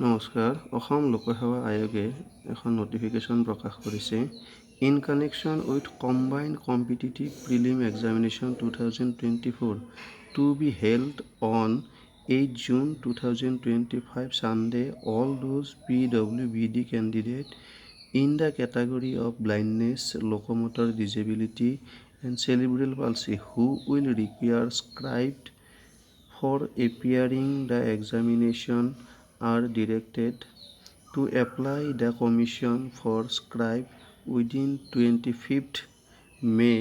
নমস্কাৰ। অসম লোকসেৱা আয়োগে এখন নটিফিকেশ্যন প্ৰকাশ কৰিছে। In connection with combined competitive prelim examination 2024 to be held on 8 June 2025 Sunday, all those PWBD candidates in the category of blindness, locomotor disability and cerebral palsy who will require scribed for appearing the examination are directed to apply the commission for scribe within 25th May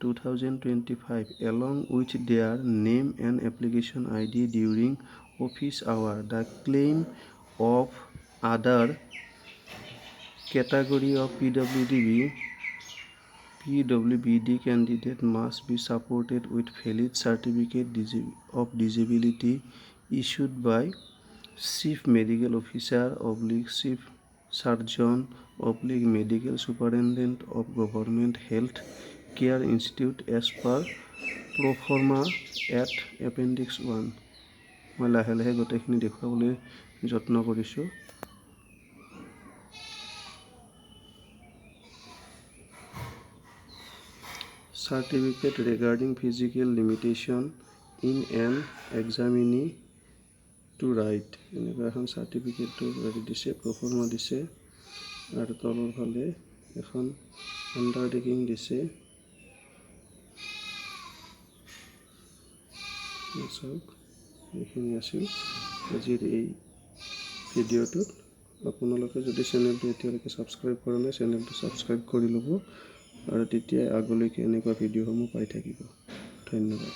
2025 along with their name and application ID during office hour. The claim of other category of PWBD candidate must be supported with valid certificate of disability issued by Chief Medical Officer / Chief Surgeon / Medical Superintendent of Government Health Care Institute as per proforma at Appendix 1. মই লাহে লাহে গোটেইখিনি দেখুৱাবলৈ যত্ন কৰিছোঁ। Certificate regarding physical limitation in an examinee to write এনেকুৱা এখন চাৰ্টিফিকেটটো দিছে, প্ৰফৰ্মা দিছে আৰু তলৰ ফালে এখন আণ্ডাৰটেকিং দিছে। চাওক, এইখিনি আছিল আজিৰ এই ভিডিঅ'টোত। আপোনালোকে যদি চেনেলটো এতিয়ালৈকে ছাবস্ক্ৰাইব কৰা নাই, চেনেলটো ছাবস্ক্ৰাইব কৰি ল'ব আৰু তেতিয়াই আগলৈকে এনেকুৱা ভিডিঅ'সমূহ পাই থাকিব। ধন্যবাদ।